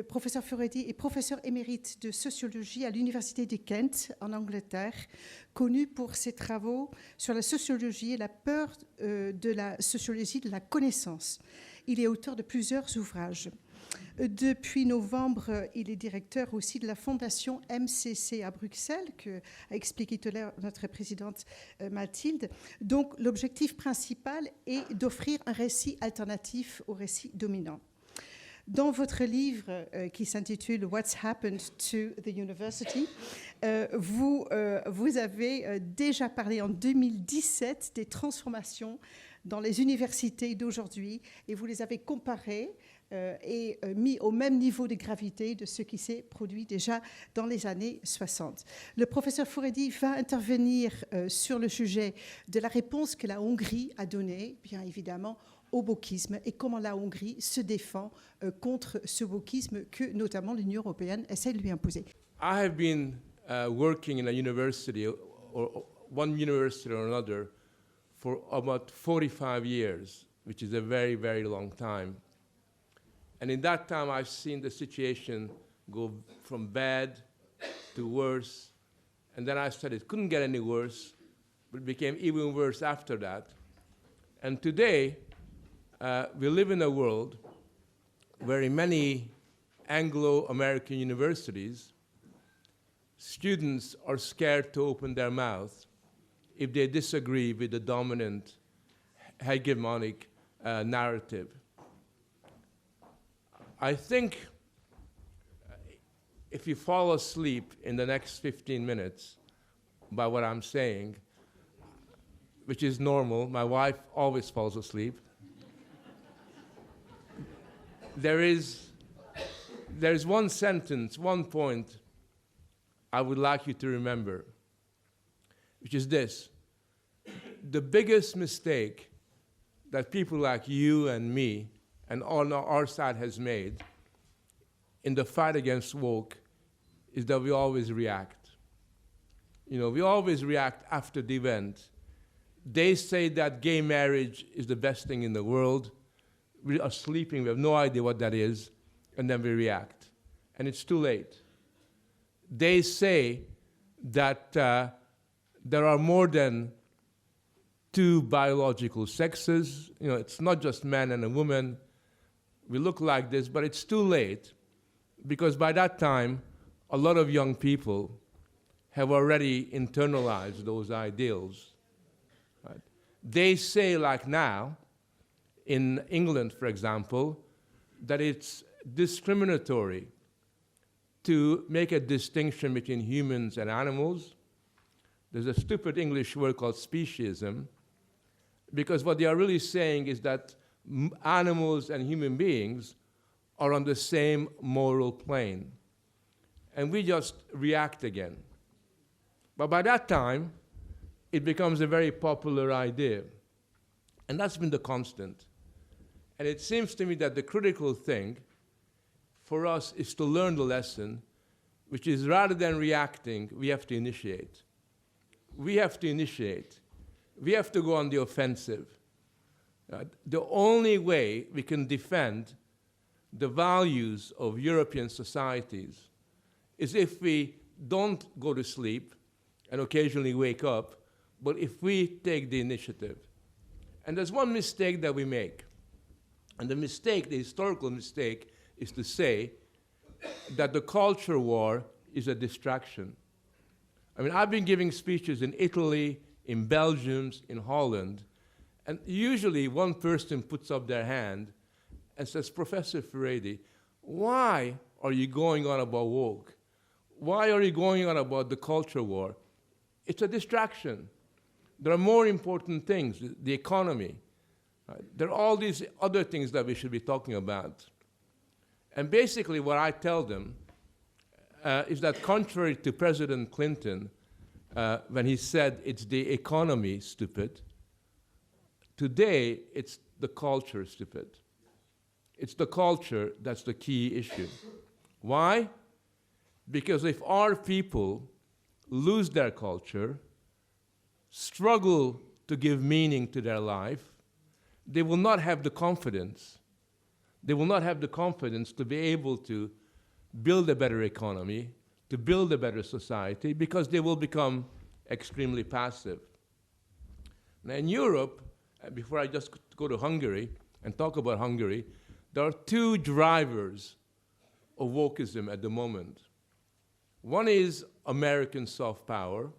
professeur Furedi est professeur émérite de sociologie à l'Université de Kent, en Angleterre, connu pour ses travaux sur la sociologie et la peur de la sociologie de la connaissance. Il est auteur de plusieurs ouvrages. Depuis novembre, il est directeur aussi de la Fondation MCC à Bruxelles, que a expliqué tout à l'heure notre présidente Mathilde. Donc, l'objectif principal est d'offrir un récit alternatif au récit dominant. Dans votre livre qui s'intitule What's Happened to the University, vous avez déjà parlé en 2017 des transformations dans les universités d'aujourd'hui et vous les avez comparées et mis au même niveau de gravité de ce qui s'est produit déjà dans les années 60. Le professeur Furedi va intervenir sur le sujet de la réponse que la Hongrie a donnée, bien évidemment, au wokisme et comment la Hongrie se défend contre ce wokisme que notamment l'Union européenne essaie de lui imposer. I have been working in a university, or one university or another, for about 45 years, which is a very, very long time. And in that time, I've seen the situation go from bad to worse. And then I said it couldn't get any worse, but it became even worse after that. And today, we live in a world where in many Anglo-American universities, students are scared to open their mouth if they disagree with the dominant hegemonic narrative. I think if you fall asleep in the next 15 minutes by what I'm saying, which is normal, my wife always falls asleep, there's one sentence, one point I would like you to remember, which is this: the biggest mistake that people like you and me and all our side has made in the fight against woke is that we always react. You know, we always react after the event. They say that gay marriage is the best thing in the world. We are sleeping, we have no idea what that is, and then we react. And it's too late. They say that there are more than two biological sexes. You know, it's not just man and a woman. We look like this, but it's too late, because by that time, a lot of young people have already internalized those ideals. Right? They say, like now, in England, for example, that it's discriminatory to make a distinction between humans and animals. There's a stupid English word called speciesism, because what they are really saying is that animals and human beings are on the same moral plane. And we just react again. But by that time, it becomes a very popular idea. And that's been the constant. And it seems to me that the critical thing for us is to learn the lesson, which is rather than reacting, we have to initiate. We have to initiate. We have to go on the offensive. The only way we can defend the values of European societies is if we don't go to sleep and occasionally wake up, but if we take the initiative. And there's one mistake that we make. And the mistake, the historical mistake, is to say that the culture war is a distraction. I mean, I've been giving speeches in Italy, in Belgium, in Holland, and usually one person puts up their hand and says, Professor Furedi, why are you going on about woke? Why are you going on about the culture war? It's a distraction. There are more important things, the economy. Right? There are all these other things that we should be talking about. And basically what I tell them is that contrary to President Clinton, when he said it's the economy, stupid, today it's the culture, stupid. It's the culture that's the key issue. Why? Because if our people lose their culture, struggle to give meaning to their life, they will not have the confidence. They will not have the confidence to be able to build a better economy, to build a better society, because they will become extremely passive. Now in Europe, before I just go to Hungary and talk about Hungary, there are two drivers of Wokism at the moment. One is American soft power.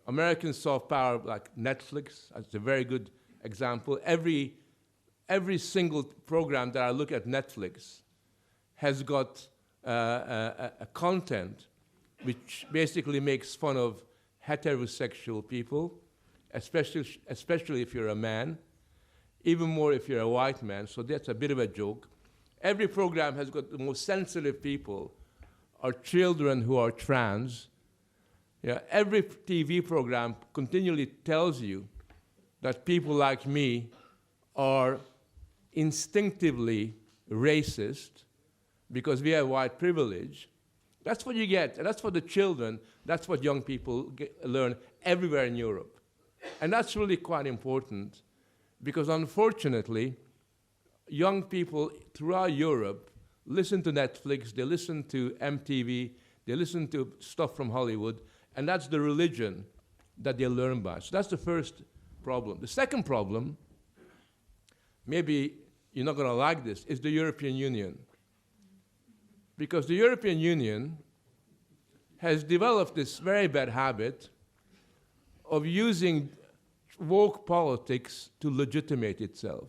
American soft power, like Netflix, that's a very good example. Every single program that I look at Netflix has got a content which basically makes fun of heterosexual people, especially if you're a man, even more if you're a white man, so that's a bit of a joke. Every program has got the most sensitive people, are children who are trans. Yeah, every TV program continually tells you that people like me are instinctively racist because we have white privilege. That's what you get, and that's for the children, that's what young people learn everywhere in Europe. And that's really quite important, because unfortunately, young people throughout Europe listen to Netflix, they listen to MTV, they listen to stuff from Hollywood, and that's the religion that they learn by. So that's the first problem. The second problem, maybe you're not going to like this, is the European Union. Because the European Union has developed this very bad habit of using woke politics to legitimate itself.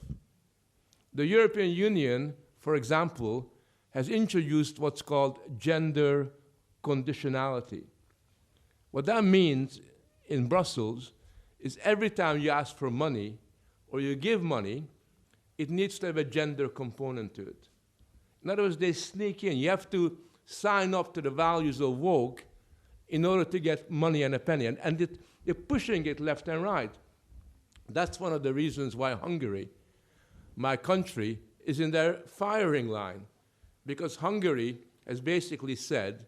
The European Union, for example, has introduced what's called gender conditionality. What that means in Brussels is every time you ask for money or you give money, it needs to have a gender component to it. In other words, they sneak in. You have to sign up to the values of woke in order to get money and a penny. And they're pushing it left and right. That's one of the reasons why Hungary, my country, is in their firing line. Because Hungary has basically said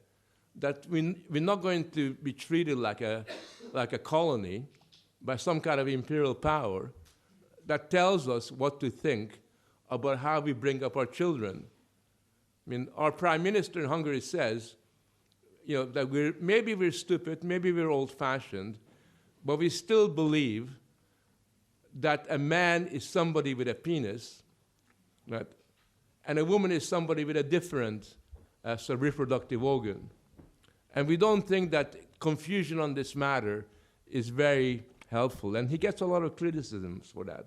that we're not going to be treated like a colony by some kind of imperial power that tells us what to think about how we bring up our children. I mean, our prime minister in Hungary says, you know, that maybe we're stupid, maybe we're old-fashioned, but we still believe that a man is somebody with a penis, right? And a woman is somebody with a different sort of reproductive organ. And we don't think that confusion on this matter is very helpful. And he gets a lot of criticisms for that.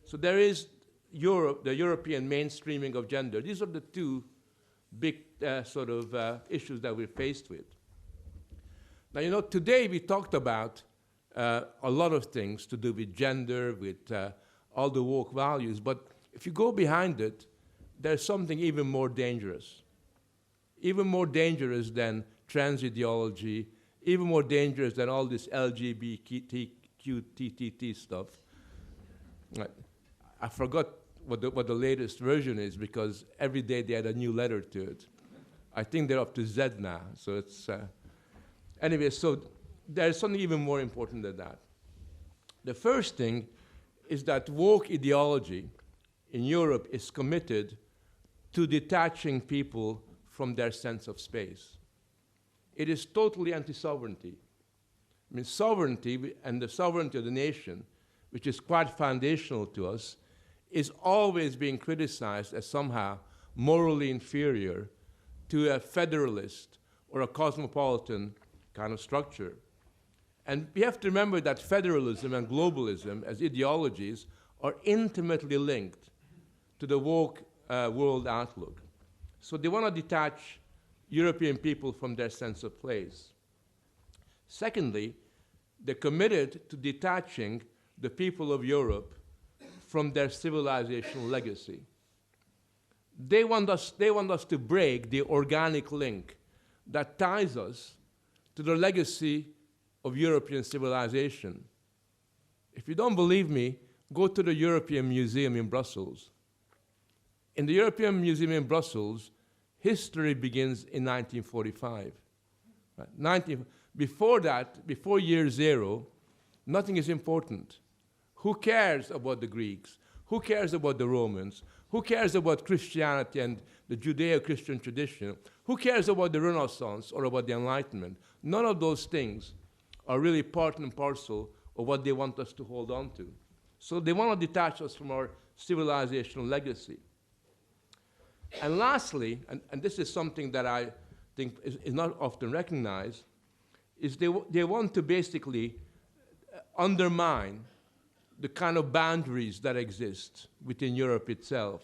So there is Europe, the European mainstreaming of gender. These are the two big sort of issues that we're faced with. Now, you know, today we talked about a lot of things to do with gender, with all the woke values, but if you go behind it, there's something even more dangerous than trans ideology, even more dangerous than all this LGBTQTTT stuff. I forgot what the latest version is because every day they add a new letter to it. I think they're up to Z now, so it's... Anyway, so there's something even more important than that. The first thing is that woke ideology in Europe is committed to detaching people from their sense of space. It is totally anti-sovereignty. I mean, sovereignty and the sovereignty of the nation, which is quite foundational to us, is always being criticized as somehow morally inferior to a federalist or a cosmopolitan kind of structure. And we have to remember that federalism and globalism as ideologies are intimately linked to the woke world outlook. So they want to detach European people from their sense of place. Secondly, they're committed to detaching the people of Europe from their civilizational legacy. They want us to break the organic link that ties us to the legacy of European civilization. If you don't believe me, go to the European Museum in Brussels. In the European Museum in Brussels, history begins in 1945. Right? Before that, before year zero, nothing is important. Who cares about the Greeks? Who cares about the Romans? Who cares about Christianity and the Judeo-Christian tradition? Who cares about the Renaissance or about the Enlightenment? None of those things are really part and parcel of what they want us to hold on to. So they want to detach us from our civilizational legacy. And lastly, and this is something that I think is not often recognized, is they want to basically undermine the kind of boundaries that exist within Europe itself.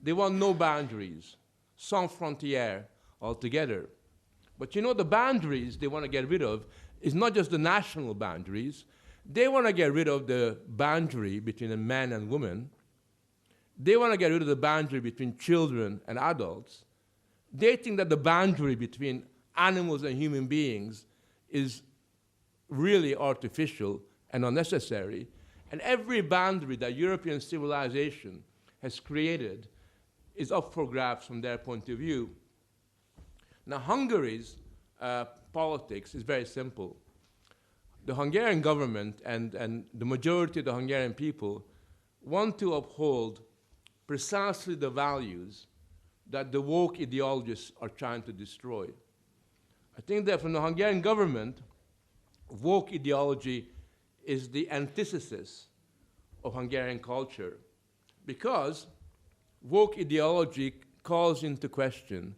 They want no boundaries, sans frontières altogether. But you know, the boundaries they want to get rid of is not just the national boundaries. They want to get rid of the boundary between a man and woman. They want to get rid of the boundary between children and adults. They think that the boundary between animals and human beings is really artificial and unnecessary. And every boundary that European civilization has created is up for grabs from their point of view. Now, Hungary's politics is very simple. The Hungarian government and the majority of the Hungarian people want to uphold precisely the values that the woke ideologists are trying to destroy. I think that from the Hungarian government, woke ideology is the antithesis of Hungarian culture, because woke ideology calls into question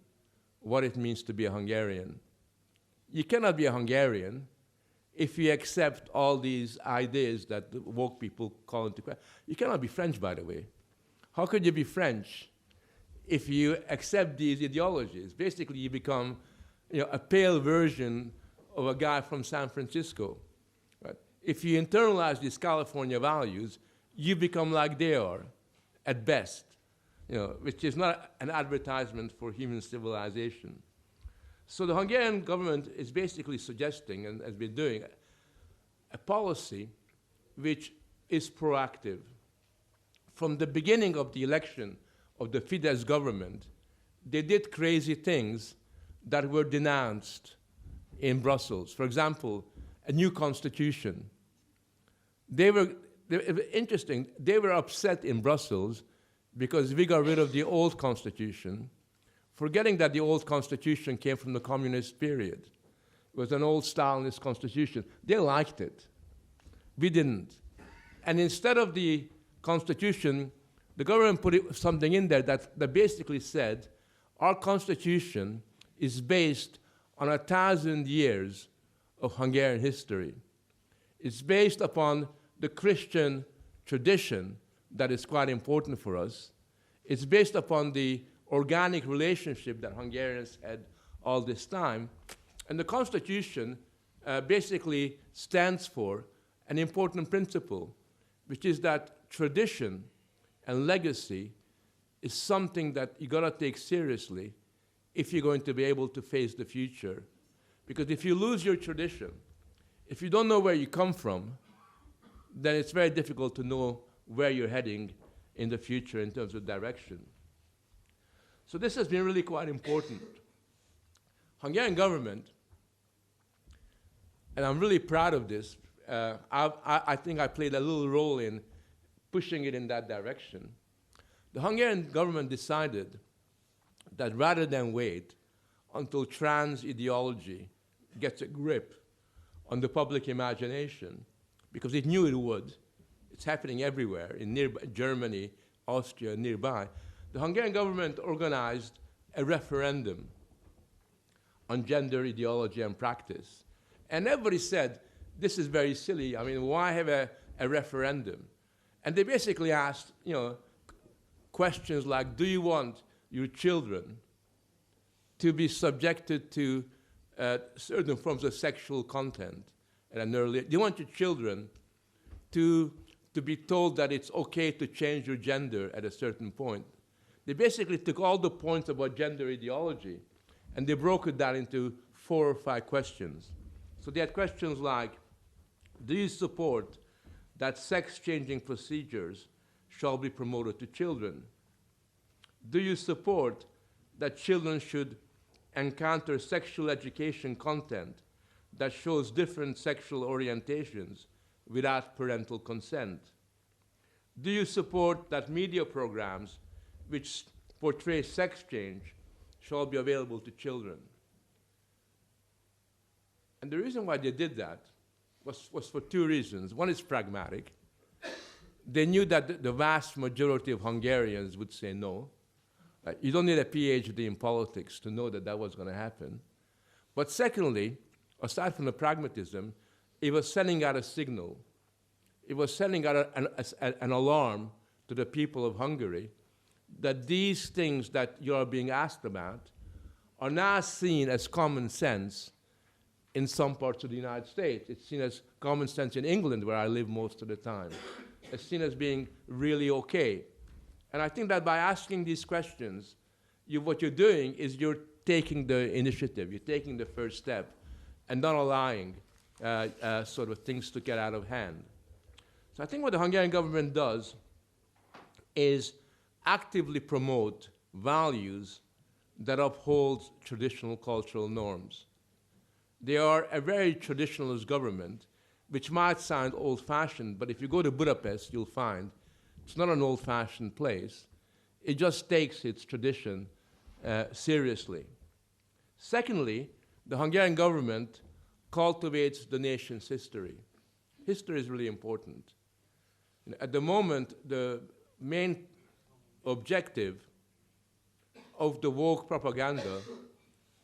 what it means to be a Hungarian. You cannot be a Hungarian if you accept all these ideas that the woke people call into question. You cannot be French, by the way. How could you be French if you accept these ideologies? Basically, you become, a pale version of a guy from San Francisco. Right? If you internalize these California values, you become like they are, at best, which is not an advertisement for human civilization. So the Hungarian government is basically suggesting, and has been doing, a policy which is proactive. From the beginning of the election of the Fidesz government, they did crazy things that were denounced in Brussels. For example, a new constitution. They were interesting. They were upset in Brussels because we got rid of the old constitution, forgetting that the old constitution came from the communist period. It was an old Stalinist constitution. They liked it. We didn't. And instead of the constitution, the government put something in there that basically said, our constitution is based on 1,000 years of Hungarian history. It's based upon the Christian tradition that is quite important for us. It's based upon the organic relationship that Hungarians had all this time. And the Constitution basically stands for an important principle, which is that tradition and legacy is something that you gotta take seriously if you're going to be able to face the future. Because if you lose your tradition, if you don't know where you come from, then it's very difficult to know where you're heading in the future in terms of direction. So this has been really quite important. Hungarian government, and I'm really proud of this, I think I played a little role in pushing it in that direction. The Hungarian government decided that rather than wait until trans ideology gets a grip on the public imagination, because it knew it would, it's happening everywhere, in nearby Germany, Austria, nearby, the Hungarian government organized a referendum on gender ideology and practice. And everybody said, this is very silly. I mean, why have a referendum? And they basically asked, questions like, do you want your children to be subjected to certain forms of sexual content at an early age? Do you want your children to be told that it's okay to change your gender at a certain point? They basically took all the points about gender ideology and they broke it down into 4 or 5 questions. So they had questions like, do you support that sex-changing procedures shall be promoted to children? Do you support that children should encounter sexual education content that shows different sexual orientations without parental consent? Do you support that media programs which portray sex change shall be available to children. And the reason why they did that was for two reasons. One is pragmatic. They knew that the vast majority of Hungarians would say no. You don't need a PhD in politics to know that that was going to happen. But secondly, aside from the pragmatism, it was sending out a signal. It was sending out an alarm to the people of Hungary that these things that you are being asked about are now seen as common sense in some parts of the United States. It's seen as common sense in England, where I live most of the time. It's seen as being really okay. And I think that by asking these questions, what you're doing is you're taking the initiative, you're taking the first step, and not allowing sort of things to get out of hand. So I think what the Hungarian government does is actively promote values that uphold traditional cultural norms. They are a very traditionalist government, which might sound old-fashioned, but if you go to Budapest, you'll find it's not an old-fashioned place. It just takes its tradition seriously. Secondly, the Hungarian government cultivates the nation's history. History is really important. At the moment, the main objective of the woke propaganda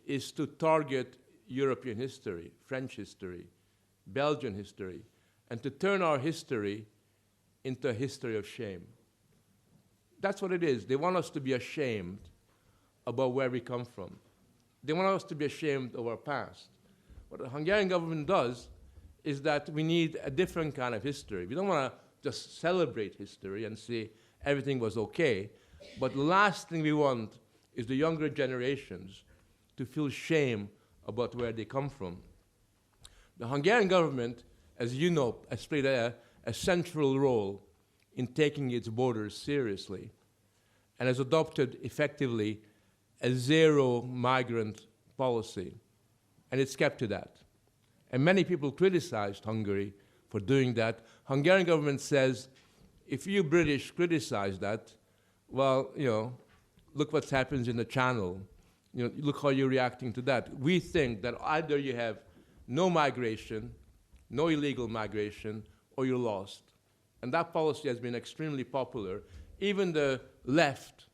is to target European history, French history, Belgian history, and to turn our history into a history of shame. That's what it is. They want us to be ashamed about where we come from. They want us to be ashamed of our past. What the Hungarian government does is that we need a different kind of history. We don't want to just celebrate history and say everything was okay, but the last thing we want is the younger generations to feel shame about where they come from. The Hungarian government, as you know, has played a central role in taking its borders seriously and has adopted effectively a zero migrant policy, and it's kept to that. And many people criticized Hungary for doing that. Hungarian government says, if you British criticize that, well, look what happens in the Channel. Look how you're reacting to that. We think that either you have no migration, no illegal migration, or you're lost. And that policy has been extremely popular. Even the left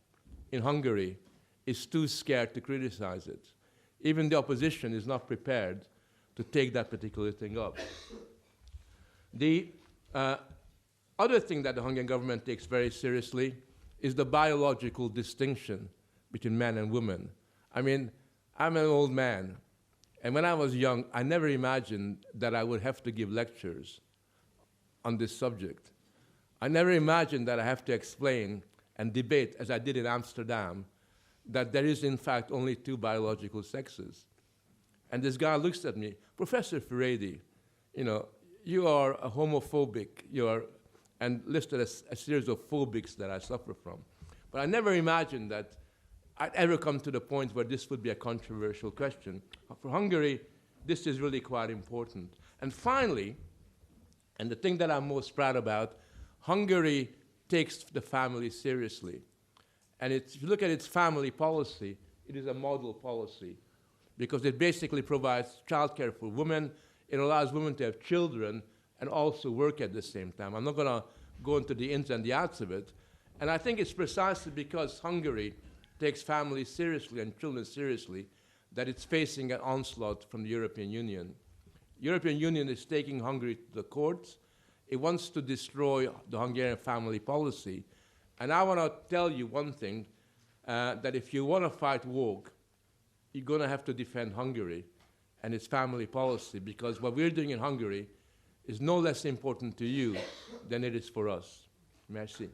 in Hungary is too scared to criticize it. Even the opposition is not prepared to take that particular thing up. The other thing that the Hungarian government takes very seriously is the biological distinction between men and women. I mean, I'm an old man, and when I was young, I never imagined that I would have to give lectures on this subject. I never imagined that I have to explain and debate, as I did in Amsterdam, that there is, in fact, only two biological sexes. And this guy looks at me, Professor Furedi, you are a homophobic, and listed a series of phobics that I suffer from. But I never imagined that I'd ever come to the point where this would be a controversial question. For Hungary, this is really quite important. And finally, and the thing that I'm most proud about, Hungary takes the family seriously. And if you look at its family policy, it is a model policy because it basically provides childcare for women. It allows women to have children and also work at the same time. I'm not going to go into the ins and the outs of it. And I think it's precisely because Hungary takes families seriously and children seriously that it's facing an onslaught from the European Union. The European Union is taking Hungary to the courts. It wants to destroy the Hungarian family policy. And I want to tell you one thing, that if you want to fight woke, you're going to have to defend Hungary and its family policy, because what we're doing in Hungary is no less important to you than it is for us. Merci.